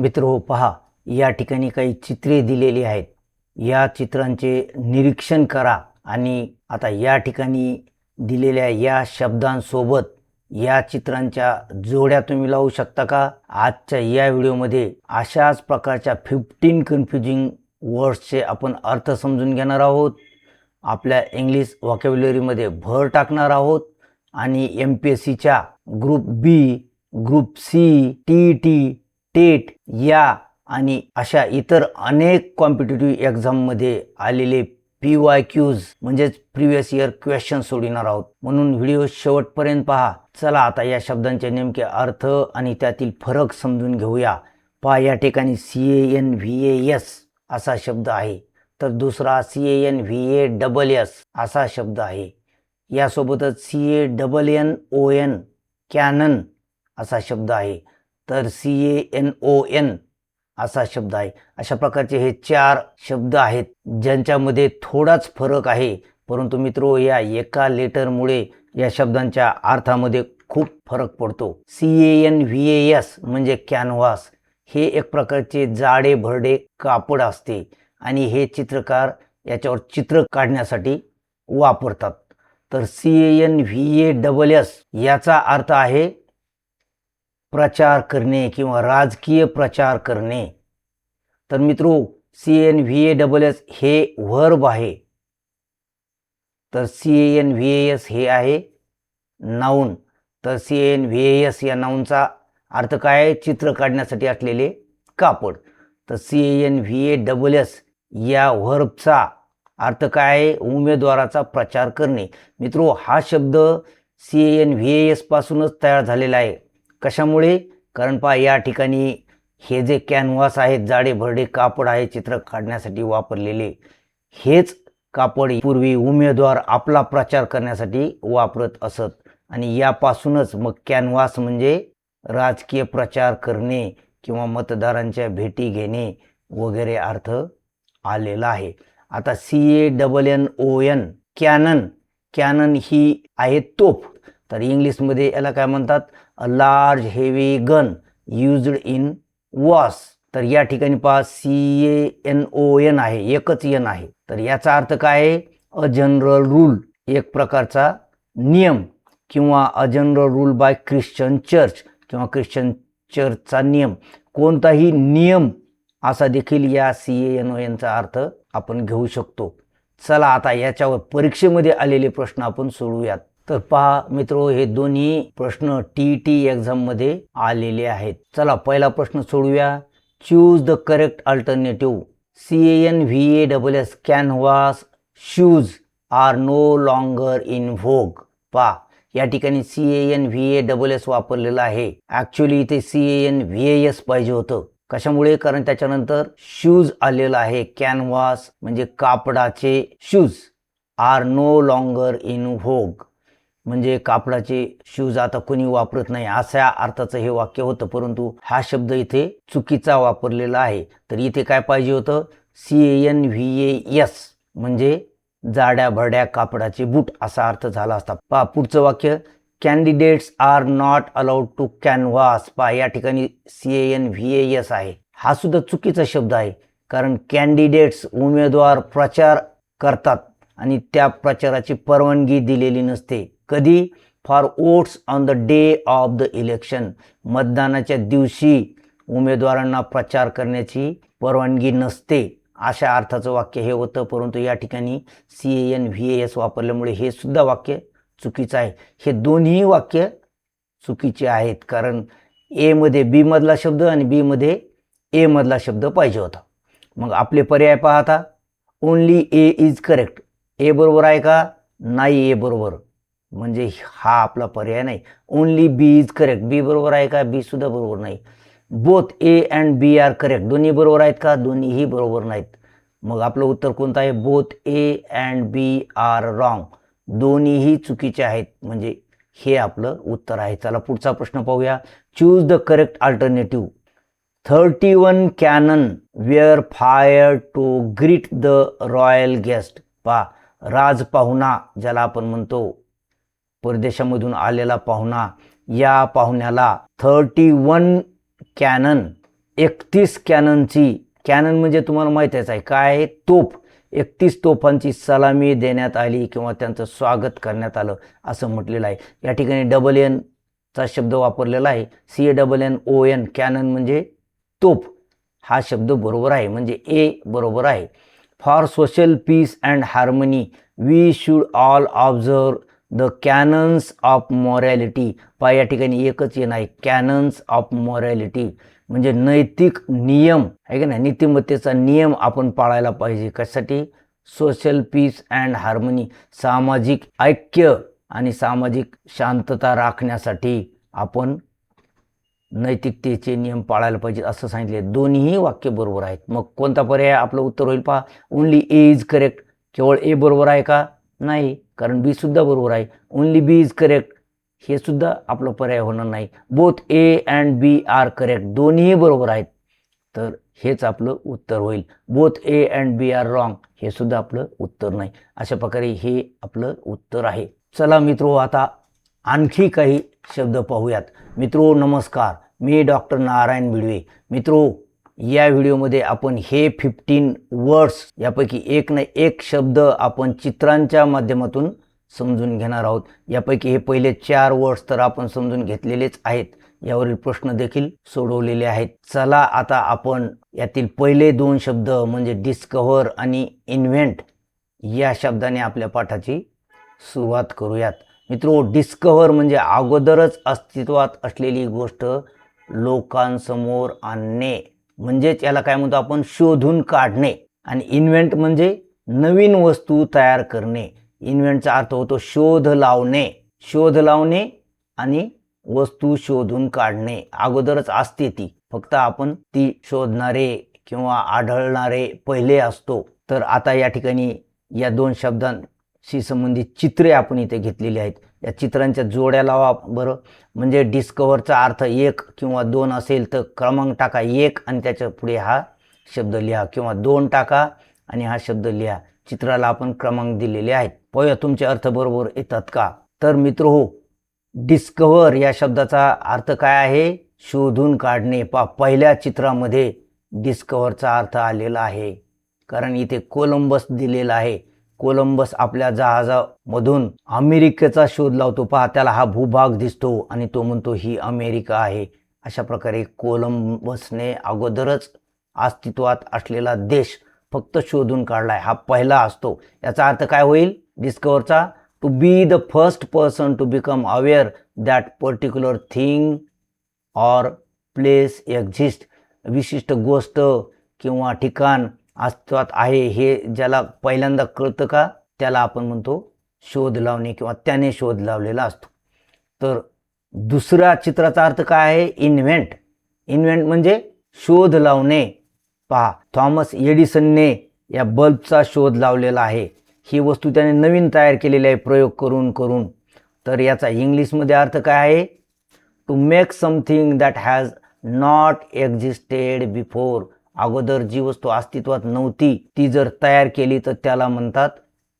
मित्र पहा, या ठिकाणी काही चित्रे दिलेली आहेत. या चित्रांचे निरीक्षण करा आणि आता या ठिकाणी दिलेल्या या शब्दांसोबत या चित्रांच्या जोड्या तुम्ही लावू शकता का? आजच्या या व्हिडिओमध्ये अशाच प्रकारच्या 15 कन्फ्युजिंग वर्ड्सचे आपण अर्थ समजून घेणार आहोत. आपल्या इंग्लिश व्होकॅब्युलरीमध्ये भर टाकणार आहोत आणि MPSCच्या ग्रुप बी, ग्रुप सी, TET, टेट या आणि अशा इतर अनेक कॉम्पिटिटिव्ह एक्झाममध्ये आलेले PYQs म्हणजेच प्रिव्हियस इयर क्वेश्चन सोडविणार आहोत. म्हणून व्हिडिओ शेवटपर्यंत पहा. चला आता या शब्दांचे नेमके अर्थ आणि त्यातील फरक समजून घेऊया. पहा, या ठिकाणी CANVAS असा शब्द आहे, तर दुसरा CANVASS असा शब्द आहे. यासोबतच CANNON कॅनन असा शब्द आहे, तर CANON असा शब्द आहे. अशा प्रकारचे हे 4 शब्द आहेत ज्यांच्यामध्ये थोडाच फरक आहे, परंतु मित्रो या एका लेटरमुळे या शब्दांच्या अर्थामध्ये खूप फरक पडतो. CANVAS म्हणजे कॅनव्हास. हे एक प्रकारचे जाडे भरडे कापड असते आणि हे चित्रकार याच्यावर चित्र काढण्यासाठी वापरतात. तर CANVASS याचा अर्थ आहे प्रचार करणे किंवा राजकीय प्रचार करणे. तर मित्रो CANVASS हे व्हर्ब आहे, तर CANVAS हे आहे नाऊन. तर CANVAS या नाऊनचा अर्थ काय आहे? चित्र काढण्यासाठी असलेले कापड. तर CANVASS या व्हर्बचा अर्थ काय आहे? उमेदवाराचा प्रचार करणे. मित्रो हा शब्द CANVAS पासूनच तयार झालेला आहे. कशामुळे? कारण पहा, या ठिकाणी हे जे कॅनव्हास आहेत, जाडे भरडे कापड आहे चित्र काढण्यासाठी वापरलेले, हेच कापड पूर्वी उमेदवार आपला प्रचार करण्यासाठी वापरत असत आणि यापासूनच मग कॅनव्हास म्हणजे राजकीय प्रचार करणे किंवा मतदारांच्या भेटी घेणे वगैरे अर्थ आलेला आहे. आता CANNON कॅनन, कॅनन ही आहे तोफ. तर इंग्लिशमध्ये याला काय म्हणतात? A large heavy gun used in Wars. तर या ठिकाणी पहा CANON आहे, एकच एन आहे. तर याचा अर्थ काय आहे? अ जनरल रूल, एक प्रकारचा नियम किंवा a general rule by Christian church किंवा ख्रिश्चन चर्चचा नियम, कोणताही नियम असा देखील या CANONचा अर्थ आपण घेऊ शकतो. चला आता याच्यावर परीक्षेमध्ये आलेले प्रश्न आपण सोडवूयात. तर पहा मित्रो, हे दोन्ही प्रश्न TET एक्झाममध्ये आलेले आहेत. चला पहिला प्रश्न सोडूया. Choose the correct alternative. CANVASS canvas shoes are no longer in vogue. पहा, या ठिकाणी CANVASS वापरलेला आहे. ॲक्च्युली इथे CANVAS पाहिजे होतं. कशामुळे? कारण त्याच्यानंतर शूज आलेला आहे. कॅनव्हास म्हणजे कापडाचे shoes, are no longer in vogue म्हणजे कापडाचे शूज आता कोणी वापरत नाही अशा अर्थाचं हे वाक्य होतं, परंतु हा शब्द इथे चुकीचा वापरलेला आहे. तर इथे काय पाहिजे होतं? CANVAS म्हणजे जाड्या भरड्या कापडाचे बूट असा अर्थ झाला असता. पहा पुढचं वाक्य, candidates are not allowed to canvass. पहा, या ठिकाणी CANVAS आहे. हा सुद्धा चुकीचा शब्द आहे, कारण कॅन्डिडेट्स उमेदवार प्रचार करतात आणि त्या प्रचाराची परवानगी दिलेली नसते. कधी? For votes on the day of the election. मतदानाच्या दिवशी उमेदवारांना प्रचार करण्याची परवानगी नसते अशा अर्थाचं वाक्य हे होतं, परंतु या ठिकाणी CANVAS वापरल्यामुळे हे सुद्धा वाक्य चुकीचं आहे. हे दोन्ही वाक्य चुकीचे आहेत, कारण A मध्ये B मधला शब्द आणि B मध्ये A मधला शब्द पाहिजे होता. मग आपले पर्याय पाहता, only A is correct. A बरोबर आहे का? नाही, A बरोबर, म्हणजे हा आपला पर्याय नाही. Only B is correct. B बरोबर आहे का? B सुद्धा बरोबर नाही. Both A and B are correct. दोन्ही बरोबर आहेत का? दोन्हीही बरोबर नाहीत. मग आपलं उत्तर कोणतं आहे? Both A and B are wrong. दोन्हीही चुकीचे आहेत, म्हणजे हे आपलं उत्तर आहे. चला पुढचा प्रश्न पाहूया. Choose the correct alternative. 31 cannon were fire to greet the royal guest. पहा, राजपाहुणा ज्याला आपण म्हणतो, परदेशामधून आलेला पाहुणा, या पाहुण्याला 31 कॅनन 31 कॅननची, कॅनन म्हणजे तुम्हाला माहीतच आहे काय आहे, तोफ, 31 तोफांची सलामी देण्यात आली किंवा त्यांचं स्वागत करण्यात आलं असं म्हटलेलं आहे. या ठिकाणी डबल एनचा शब्द वापरलेला आहे, CANNON, कॅनन म्हणजे तोफ, हा शब्द बरोबर आहे, म्हणजे ए बरोबर आहे. For social peace and harmony we should all observe the canons of morality. पहा या ठिकाणी एकच येणं आहे, कॅनन्स ऑफ मॉरॅलिटी म्हणजे नैतिक नियम आहे का नाही, नीतिमत्तेचा नियम आपण पाळायला पाहिजे. कशासाठी? सोशल पीस अँड हार्मनी, सामाजिक ऐक्य आणि सामाजिक शांतता राखण्यासाठी आपण नैतिकतेचे नियम पाळायला पाहिजे असं सांगितले. दोन्ही वाक्य बरोबर आहेत. मग कोणता पर्याय आपलं उत्तर होईल? पहा, ओन्ली ए इज करेक्ट. केवळ ए बरोबर आहे का? नाही, कारण बी सुद्धा बरोबर आहे. ओन्ली बी इज करेक्ट हे सुद्धा आपलं पर्याय होणार नाही. Both A and B are correct, दोन्ही बरोबर आहेत, तर हेच आपलं उत्तर होईल. Both A and B are wrong हे सुद्धा आपलं उत्तर नाही. अशा प्रकारे हे आपलं उत्तर आहे. चला मित्रो, आता आणखी काही शब्द पाहूयात. मित्रो नमस्कार, मी डॉक्टर नारायण भिडवे. मित्रो, या व्हिडिओमध्ये आपण हे 15 वर्ड्स यापैकी एक ना एक शब्द आपण चित्रांच्या माध्यमातून समजून घेणार आहोत. यापैकी हे पहिले 4 वर्ड्स तर आपण समजून घेतलेलेच आहेत, यावरील प्रश्न देखील सोडवलेले आहेत. चला आता आपण यातील पहिले 2 शब्द म्हणजे डिस्कव्हर आणि इन्व्हेंट या शब्दाने आपल्या पाठाची सुरुवात करूयात. मित्रो, डिस्कव्हर म्हणजे अगोदरच अस्तित्वात असलेली गोष्ट लोकांसमोर आणणे, म्हणजेच याला काय म्हणतो आपण, शोधून काढणे. आणि इन्व्हेंट म्हणजे नवीन वस्तू तयार करणे. इन्व्हेंटचा अर्थ होतो शोध लावणे. शोध लावणे आणि वस्तू शोधून काढणे, अगोदरच असते ती, फक्त आपण ती शोधणारे किंवा आढळणारे पहिले असतो. तर आता या ठिकाणी या 2 शब्दांशी संबंधित चित्रे आपण इथे घेतलेली आहेत. या चित्रांच्या जोड्या लावा बरं. म्हणजे डिस्कव्हरचा अर्थ 1 किंवा 2 असेल तर क्रमांक टाका 1 आणि त्याच्या पुढे हा शब्द लिहा, किंवा 2 टाका आणि हा शब्द लिहा. चित्राला आपण क्रमांक दिलेले आहेत. पाहूया तुमचे अर्थ बरोबर येतात का. तर मित्र हो, डिस्कव्हर या शब्दाचा अर्थ काय आहे? शोधून काढणे. पहिल्या चित्रामध्ये डिस्कव्हरचा अर्थ आलेला आहे, कारण इथे कोलंबस दिलेला आहे. कोलंबस आपल्या जहाजामधून अमेरिकेचा शोध लावतो. त्याला हा भूभाग दिसतो आणि तो म्हणतो ही अमेरिका आहे. अशा प्रकारे कोलंबसने अगोदरच अस्तित्वात असलेला देश फक्त शोधून काढलाय, हा पहिला असतो. याचा अर्थ काय होईल डिस्कव्हरचा? To be the first person to become aware that particular thing or place exist. विशिष्ट गोष्ट किंवा ठिकाण अस्तित्वात आहे हे ज्याला पहिल्यांदा कळतं का, त्याला आपण म्हणतो शोध लावणे किंवा त्याने शोध लावलेला असतो. तर दुसऱ्या चित्राचा अर्थ काय आहे? इन्व्हेंट. इन्व्हेंट म्हणजे शोध लावणे. थॉमस एडिसनने या बल्बचा शोध लावलेला आहे. ही वस्तू त्याने नवीन तयार केलेली आहे प्रयोग करून करून. तर याचा इंग्लिशमध्ये अर्थ काय आहे? To make something that has not existed before. अगोदर जी वस्तू अस्तित्वात नव्हती ती जर तयार केली तर त्याला म्हणतात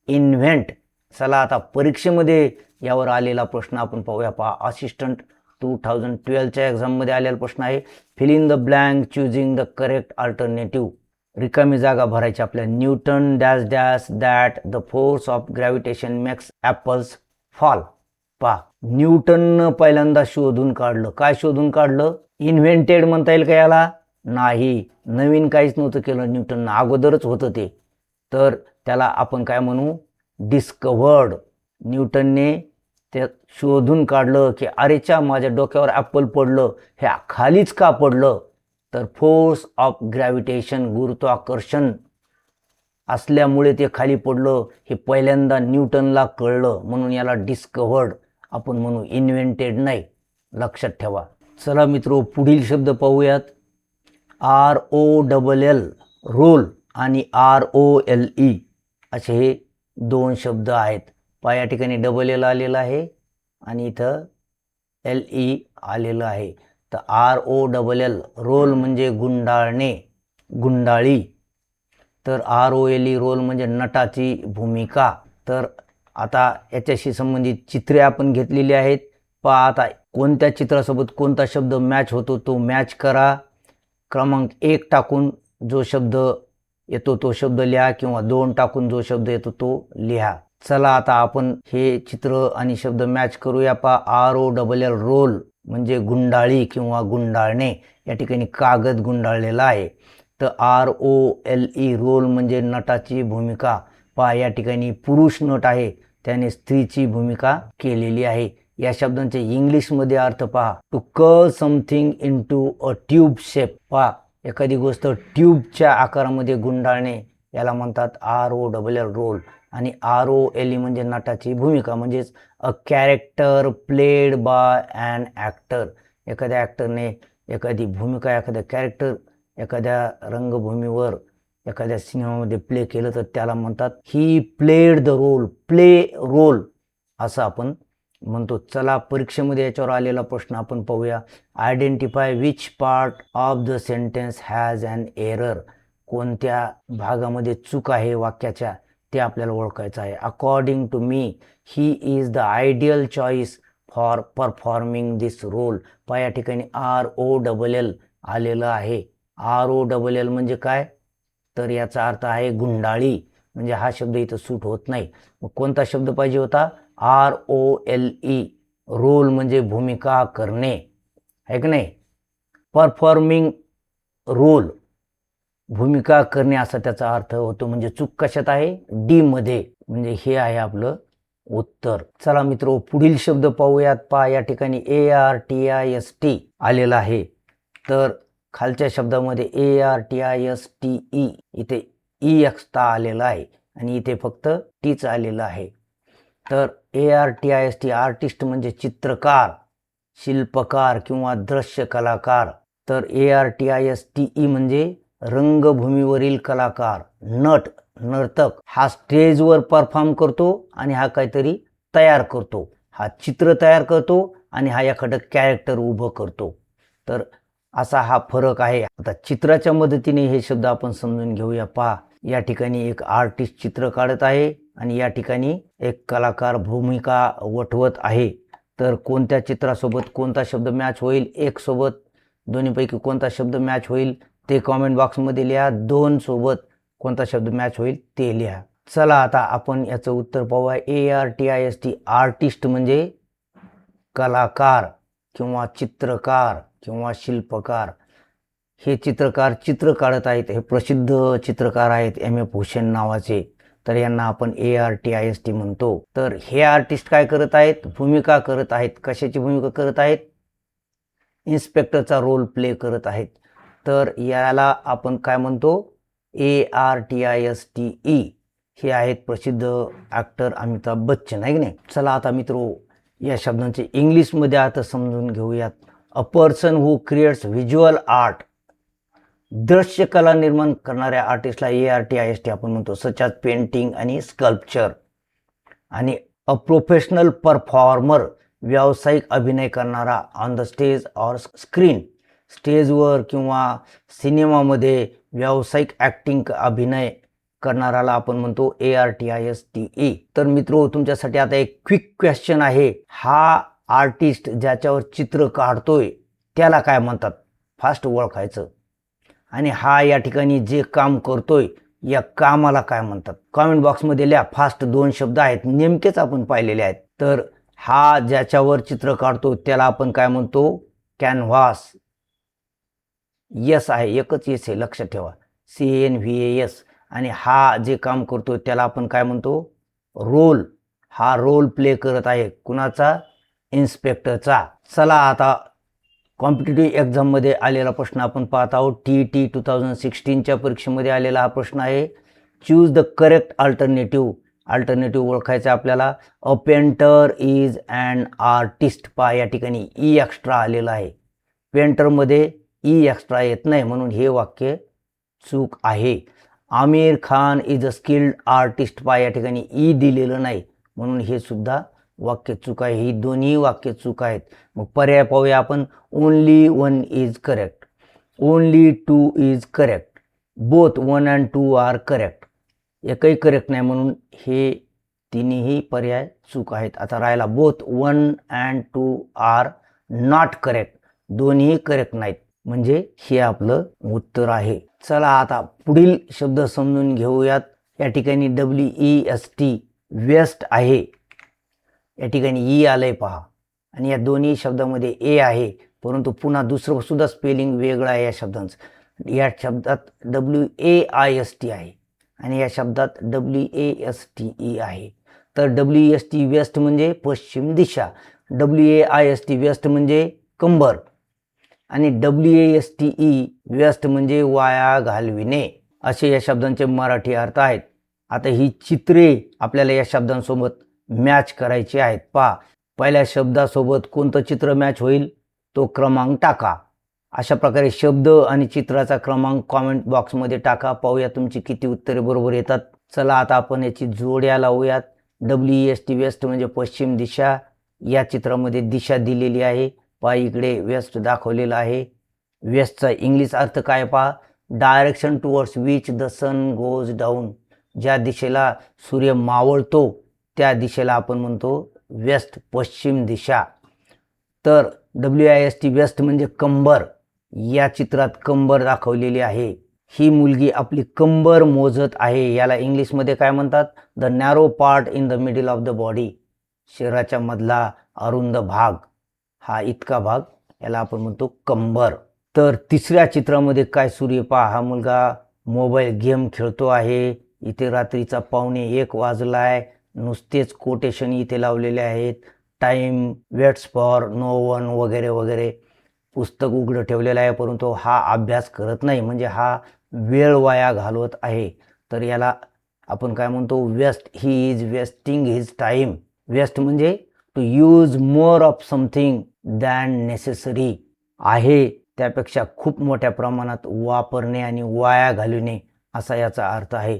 इन्व्हेंट. चला आता परीक्षेमध्ये यावर आलेला प्रश्न आपण पाहूया. असिस्टंट 2012च्या एक्झाममध्ये आलेला प्रश्न आहे. Fill in the blank choosing the correct alternative. रिकामी जागा भरायची आपल्या. Newton dash dash that the force of gravitation makes apples fall. न्यूटननं पहिल्यांदा शोधून काढलं. काय शोधून काढलं? इन्व्हेंटेड म्हणता येईल का याला? नाही, नवीन काहीच नव्हतं केलं न्यूटननं, अगोदरच होतं ते. तर त्याला आपण काय म्हणू? डिस्कव्हर्ड. न्यूटनने ते शोधून काढलं की अरेच्या माझ्या डोक्यावर ॲपल पडलं, हे खालीच का पडलं? तर फोर्स ऑफ ग्रॅव्हिटेशन, गुरुत्वाकर्षण असल्यामुळे ते खाली पडलं हे पहिल्यांदा न्यूटनला कळलं, म्हणून याला डिस्कव्हर्ड आपण म्हणू, इन्व्हेंटेड नाही. लक्षात ठेवा. चला मित्रो, पुढील शब्द पाहूयात. ROLL रोल आणि ROLE असे हे 2 शब्द आहेत. या ठिकाणी LL आलेला आहे आणि इथं LE आलेलं आहे. तर ROLL रोल म्हणजे गुंडाळणे, गुंडाळी. तर ROLE रोल म्हणजे नटाची भूमिका. तर आता याच्याशी संबंधित चित्रे आपण घेतलेली आहेत. आता कोणत्या चित्रासोबत कोणता शब्द मॅच होतो तो मॅच करा. क्रमांक 1 टाकून जो शब्द येतो तो शब्द लिहा किंवा 2 टाकून जो शब्द येतो तो लिहा. चला आता आपण हे चित्र आणि शब्द मॅच करूया. ROLL रोल म्हणजे गुंडाळी किंवा गुंडाळणे. या ठिकाणी कागद गुंडाळलेला आहे. तर ROLE रोल म्हणजे नटाची भूमिका. या ठिकाणी पुरुष नट आहे, त्याने स्त्रीची भूमिका केलेली आहे. या शब्दांचे इंग्लिशमध्ये अर्थ पहा. To curve something into a tube shape. एखादी गोष्ट ट्यूबच्या आकारामध्ये गुंडाळणे याला म्हणतात ROLL रोल. आणि ROLE म्हणजे नटाची भूमिका, म्हणजेच a character played by an actor. एखाद्या ॲक्टरने एखादी भूमिका, एखाद्या कॅरेक्टर एखाद्या रंगभूमीवर एखाद्या सिनेमामध्ये प्ले केलं तर त्याला म्हणतात he played the role, play role असं आपण म्हणतो. चला परीक्षेमध्ये याच्यावर आलेला प्रश्न आपण पाहूया. Identify which part of the sentence has an error. कोणत्या भागामध्ये चूक आहे वाक्याच्या ते आपल्याला ओळखायचं आहे. According to me he is the ideal choice for performing this role. या ठिकाणी ROLL आलेलं आहे. ROLL म्हणजे काय, तर याचा अर्थ आहे गुंडाळी, म्हणजे हा शब्द इथं सूट होत नाही. मग कोणता शब्द पाहिजे होता? ROLE रोल म्हणजे भूमिका करणे, आहे की नाही. परफॉर्मिंग रोल भूमिका करणे असा त्याचा अर्थ होतो. म्हणजे चूक कशात आहे? डी मध्ये. म्हणजे हे आहे आपलं उत्तर. चला मित्र पुढील शब्द पाहूयात. या ठिकाणी ARTIST आलेला आहे. तर खालच्या शब्दामध्ये ARTISTE इथे ई एक्स्ट्रा आलेला आहे आणि इथे फक्त टीच आलेलं आहे. तर ARTIST आर्टिस्ट म्हणजे चित्रकार, शिल्पकार किंवा दृश्य कलाकार. तर ARTISTE म्हणजे रंगभूमीवरील कलाकार, नट, नर्तक. हा स्टेजवर परफॉर्म करतो आणि हा काहीतरी तयार करतो. हा चित्र तयार करतो आणि हा एखादं कॅरेक्टर उभं करतो. तर असा हा फरक आहे. आता चित्राच्या मदतीने हे शब्द आपण समजून घेऊया. या ठिकाणी एक आर्टिस्ट चित्र काढत आहे आणि या ठिकाणी एक कलाकार भूमिका वठवत आहे. तर कोणत्या चित्रासोबत कोणता शब्द मॅच होईल? एक सोबत दोन्हीपैकी कोणता शब्द मॅच होईल ते कॉमेंट बॉक्समध्ये लिहा. 2 सोबत कोणता शब्द मॅच होईल ते लिहा. चला आता आपण याचं उत्तर पाहूया. ARTIST आर्टिस्ट म्हणजे कलाकार किंवा चित्रकार किंवा शिल्पकार. हे चित्रकार चित्र काढत आहेत. हे प्रसिद्ध चित्रकार आहेत MM भूषण नावाचे. तर यांना आपण ARTIST म्हणतो. तर हे आर्टिस्ट काय करत आहेत? भूमिका करत आहेत. कशाची भूमिका करत आहेत? इन्स्पेक्टरचा रोल प्ले करत आहेत. तर याला आपण काय म्हणतो? ARTISTE. हे आहेत प्रसिद्ध ॲक्टर अमिताभ बच्चन, आहे की नाही. चला आता मित्रो या शब्दांचे इंग्लिशमध्ये अर्थ समजून घेऊयात. A person who creates visual art. दृश्यकला निर्माण करणाऱ्या आर्टिस्टला ARTIST आपण म्हणतो, सच ॲज पेंटिंग आणि स्कल्पचर. आणि अ प्रोफेशनल परफॉर्मर व्यावसायिक अभिनय करणारा on the stage or screen. स्टेजवर किंवा सिनेमामध्ये व्यावसायिक ॲक्टिंग अभिनय करणाराला आपण म्हणतो ARTISTE. तर मित्रो तुमच्यासाठी आता एक क्विक क्वेश्चन आहे. हा आर्टिस्ट ज्याच्यावर चित्र काढतोय त्याला काय म्हणतात? फास्ट ओळखायचं. आणि हा या ठिकाणी जे काम करतोय या कामाला काय म्हणतात? कॉमेंट बॉक्समध्ये लिहा. फास्ट 2 शब्द आहेत, नेमकेच आपण पाहिलेले आहेत. तर हा ज्याच्यावर चित्र काढतो त्याला आपण काय म्हणतो? कॅनव्हास. यस आहे, एकच यस आहे, लक्षात ठेवा. CANVAS. आणि हा जे काम करतो त्याला आपण काय म्हणतो? रोल. हा रोल प्ले करत आहे. कुणाचा? इन्स्पेक्टरचा. चला आता कॉम्पिटेटिव्ह एक्झाममध्ये आलेला प्रश्न आपण पाहत आहोत. TET 2016च्या परीक्षेमध्ये आलेला हा प्रश्न आहे. Choose the correct alternative. Alternative ओळखायचं आपल्याला. A painter is an artist. या ठिकाणी ई एक्स्ट्रा आलेला आहे. पेंटरमध्ये ई एक्स्ट्रा येत नाही म्हणून हे वाक्य चूक आहे. Aamir Khan is a skilled artist. या ठिकाणी ई दिलेलं नाही म्हणून हे सुद्धा वाक्य चूक आहे. ही दोन्ही वाक्य चूक आहेत. मग पर्याय पाहूया आपण. Only 1 is correct. Only 2 is correct. Both 1 and 2 are correct. एकही करेक्ट नाही म्हणून हे तिन्ही पर्याय चूक आहेत. आता राहिला both 1 and 2 are not correct. दोन्ही करेक्ट नाहीत. म्हणजे हे आपलं उत्तर आहे. चला आता पुढील शब्द समजून घेऊयात. या ठिकाणी WEST वेस्ट आहे, या ठिकाणी ई आलंय पहा, आणि या दोन्ही शब्दामध्ये ए आहे, परंतु पुन्हा दुसरं सुद्धा स्पेलिंग वेगळं आहे या शब्दांचं. या शब्दात WAIST आहे आणि या शब्दात WASTE आहे. तर WEST वेस्ट म्हणजे पश्चिम दिशा, WAIST वेस्ट म्हणजे कंबर आणि WASTE वेस्ट म्हणजे वाया घालविणे, असे या शब्दांचे मराठी अर्थ आहेत. आता ही चित्रे आपल्याला या शब्दांसोबत मॅच करायची आहेत. पहा, पहिल्या शब्दासोबत कोणतं चित्र मॅच होईल तो क्रमांक टाका. अशा प्रकारे शब्द आणि चित्राचा क्रमांक कॉमेंट बॉक्समध्ये टाका. पाहूया तुमची किती उत्तरे बरोबर येतात. चला आता आपण याची जोड्या लावूयात. WEST वेस्ट म्हणजे पश्चिम दिशा. या चित्रामध्ये दिशा दिलेली आहे. पहा, इकडे वेस्ट दाखवलेला आहे. वेस्टचा इंग्लिश अर्थ काय पहा, direction towards which the sun goes down. ज्या दिशेला सूर्य मावळतो त्या दिशेला आपण म्हणतो वेस्ट, पश्चिम दिशा. तर WIST वेस्ट म्हणजे कंबर. या चित्रात कंबर दाखवलेली आहे. ही मुलगी आपली कंबर मोजत आहे. याला इंग्लिशमध्ये काय म्हणतात, the narrow part in the middle of the body. शरीराच्या मधला अरुंद भाग, हा इतका भाग, याला आपण म्हणतो कंबर. तर तिसऱ्या चित्रामध्ये काय सूर्य पहा, हा मुलगा मोबाईल गेम खेळतो आहे. इथे रात्रीचा 1:15 वाजलाय. नुसतेच कोटेशन इथे लावलेले आहेत, time waits for no one वगैरे वगैरे. पुस्तक उघडं ठेवलेलं आहे, परंतु हा अभ्यास करत नाही, म्हणजे हा वेळ वाया घालवत आहे. तर याला आपण काय म्हणतो, waste. He is wasting his time. Waste म्हणजे to use more of something than necessary. आहे त्यापेक्षा खूप मोठ्या प्रमाणात वापरणे आणि वाया घालवणे, असा याचा अर्थ आहे.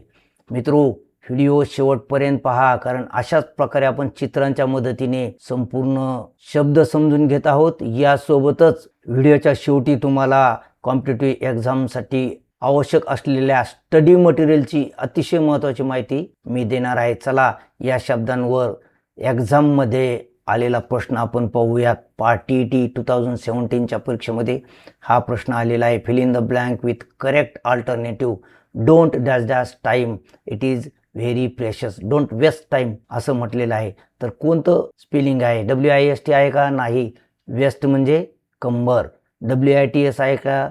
मित्रो, व्हिडिओ शेवटपर्यंत पहा, कारण अशाच प्रकारे आपण चित्रांच्या मदतीने संपूर्ण शब्द समजून घेत आहोत. यासोबतच व्हिडिओच्या शेवटी तुम्हाला कॉम्पिटिटिव्ह एक्झामसाठी आवश्यक असलेल्या स्टडी मटेरियलची अतिशय महत्त्वाची माहिती मी देणार आहे. चला, या शब्दांवर एक्झाममध्ये आलेला प्रश्न आपण पाहूयात. TET 2017च्या परीक्षेमध्ये हा प्रश्न आलेला आहे. Fill in the blank with correct alternative. Don't dash dash time, it is very precious. Don't waste time असं म्हटलेलं आहे. तर कोणतं स्पेलिंग आहे, WIST आहे का, नाही. वेस्ट म्हणजे कंबर. WITS आहे का,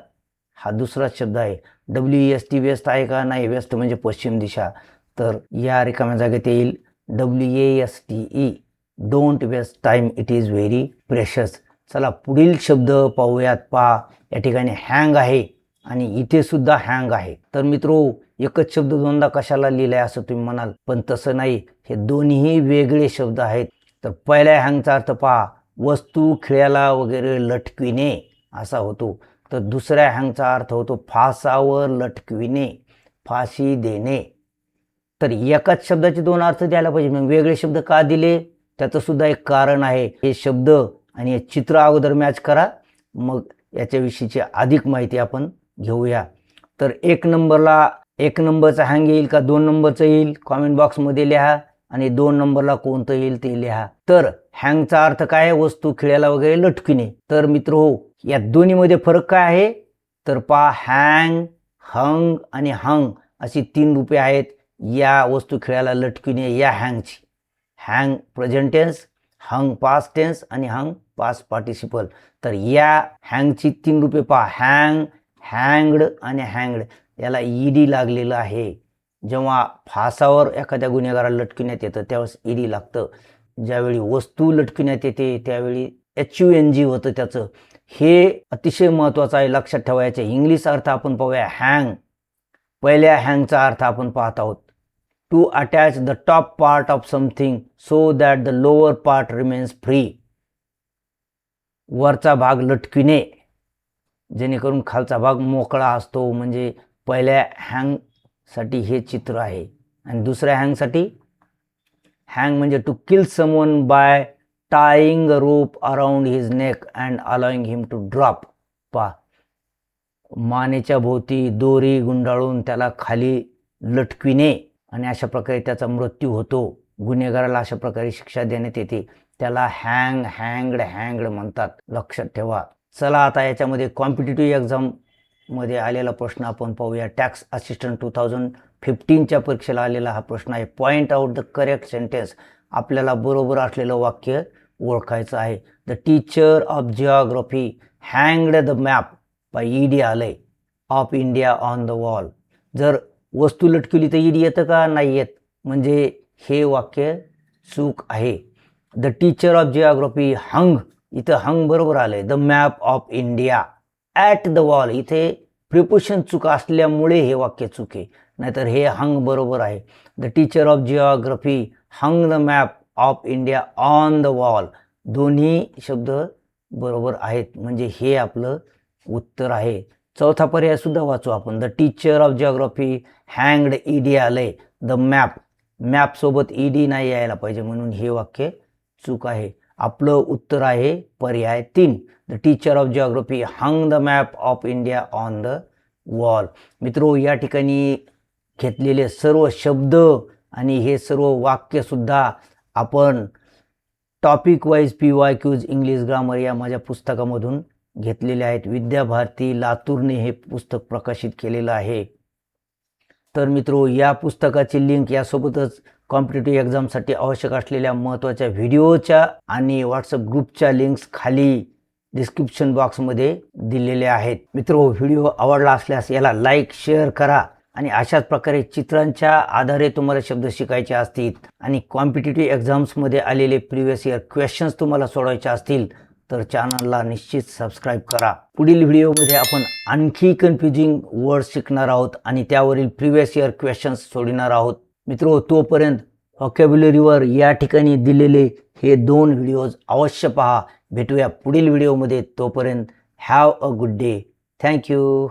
हा दुसराच शब्द आहे. WEST वेस्ट आहे का, नाही. वेस्ट म्हणजे पश्चिम दिशा. तर या रिकाम्या जागेत येईल WASTE. Don't waste time, it is very precious. चला पुढील शब्द पाहूयात. पहा, या ठिकाणी हँग आहे आणि इथे सुद्धा हँग आहे. तर मित्रो, एकच शब्द दोनदा कशाला लिहिलाय असं तुम्ही म्हणाल, पण तसं नाही. हे दोन्ही वेगळे शब्द आहेत. तर पहिल्या हँगचा अर्थ पहा, वस्तू खिळ्याला वगैरे लटकविणे असा होतो. तर दुसऱ्या हँगचा अर्थ होतो फासावर लटकविणे, फाशी देणे. तर एकाच शब्दाचे दोन अर्थ द्यायला पाहिजे, मग वेगळे शब्द का दिले, त्याचं सुद्धा एक कारण आहे. हे शब्द आणि हे चित्र अगोदर मॅच करा, मग याच्याविषयीची अधिक माहिती आपण घेऊया. तर एक नंबरचा हँग येईल का 2 नंबरचं येईल, कॉमेंट बॉक्समध्ये लिहा. आणि 2 नंबरला कोणतं येईल ते लिहा. तर हँगचा अर्थ काय आहे, वस्तू खिळ्याला वगैरे लटकविणे. तर मित्र हो, या दोन्हीमध्ये फरक काय आहे, तर पहा, हँग, हंग आणि हंग अशी 3 रूपे आहेत या वस्तू खिळ्याला लटकविणे या हँगची. हँग प्रेझेंट टेन्स, हंग पास्ट टेन्स आणि हंग पास्ट पार्टिसिपल. तर या हँगची 3 रूपे पहा, हँग, हँगड आणि हँगड. याला ED लागलेलं आहे. जेव्हा फासावर एखाद्या गुन्हेगाराला लटकविण्यात येतं त्यावेळेस ED लागतं. ज्यावेळी वस्तू लटकविण्यात येते त्यावेळी HUNG होतं त्याचं. हे अतिशय महत्त्वाचं आहे, लक्षात ठेवायचे. इंग्लिश अर्थ आपण पाहूया. हँग, पहिल्या हँगचा अर्थ आपण पाहत आहोत, to attach the top part of something so that the lower part remains free. वरचा भाग लटकविणे जेणेकरून खालचा भाग मोकळा असतो. म्हणजे पहिल्या हँगसाठी हे चित्र आहे. आणि दुसऱ्या हँगसाठी, हँग म्हणजे to kill someone by tying a rope around his neck and allowing him to drop. पहा, मानेच्या भोवती दोरी गुंडाळून त्याला खाली लटकविणे आणि अशा प्रकारे त्याचा मृत्यू होतो. गुन्हेगाराला अशा प्रकारे शिक्षा देण्यात येते. त्याला हँगड म्हणतात, लक्षात ठेवा. चला आता याच्यामध्ये कॉम्पिटिटिव्ह एक्झाममध्ये आलेला प्रश्न आपण पाहूया. टॅक्स असिस्टंट 2015च्या परीक्षेला आलेला हा प्रश्न आहे. Point out the correct sentence. आपल्याला बरोबर असलेलं वाक्य ओळखायचं आहे. द टीचर ऑफ जिओग्राफी हँगड द मॅप बाय ईडी आलय of India on the wall. जर वस्तू लटकवली तर ईडी येतं का? नाही येत. म्हणजे हे वाक्य चूक आहे. द टीचर ऑफ जिओग्राफी हंग, इथं हंग बरोबर आलंय. The map of India at the wall, इथे प्रिपोजिशन चूक असल्यामुळे हे वाक्य चूक आहे, नाहीतर हे हंग बरोबर आहे. The teacher of geography hung the map of India on the wall, दोन्ही शब्द बरोबर आहेत, म्हणजे हे आपलं उत्तर आहे. चौथा पर्याय सुद्धा वाचू आपण. द टीचर ऑफ जिओग्राफी हँगड ईडी आलंय द मॅप, मॅपसोबत ईडी नाही यायला पाहिजे, म्हणून हे वाक्य चूक आहे. आपलं उत्तर आहे पर्याय 3. The teacher of geography hung the map of India on the wall. मित्रो, या ठिकाणी घेतलेले सर्व शब्द आणि हे सर्व वाक्यसुद्धा आपण topic wise PYQs English grammar या माझ्या पुस्तकामधून घेतलेले आहेत. विद्याभारती लातूरने हे पुस्तक प्रकाशित केलेलं आहे. तर मित्रो, या पुस्तकाची लिंक यासोबतच कॉम्पिटिटिव्ह एक्झामसाठी आवश्यक असलेल्या महत्त्वाच्या व्हिडिओच्या आणि व्हॉट्सअप ग्रुपच्या लिंक्स खाली डिस्क्रिप्शन बॉक्समध्ये दिलेल्या आहेत. मित्रो, व्हिडिओ आवडला असल्यास याला लाईक शेअर करा आणि अशाच प्रकारे चित्रांच्या आधारे तुम्हाला शब्द शिकायचे असतील आणि कॉम्पिटिटिव्ह एक्झाम्समध्ये आलेले प्रिव्हियस इयर क्वेश्चन्स तुम्हाला सोडवायचे असतील तर चॅनलला निश्चित सबस्क्राईब करा. पुढील व्हिडिओमध्ये आपण आणखी कन्फ्युजिंग वर्ड्स शिकणार आहोत आणि त्यावरील प्रिव्हियस इयर क्वेश्चन्स सोडविणार आहोत. मित्रो, तोपर्यंत व्होकॅब्युलरीवर या ठिकाणी दिलेले हे 2 व्हिडिओज अवश्य पहा. भेटूया पुढील व्हिडिओमध्ये. तोपर्यंत have a good day. Thank you.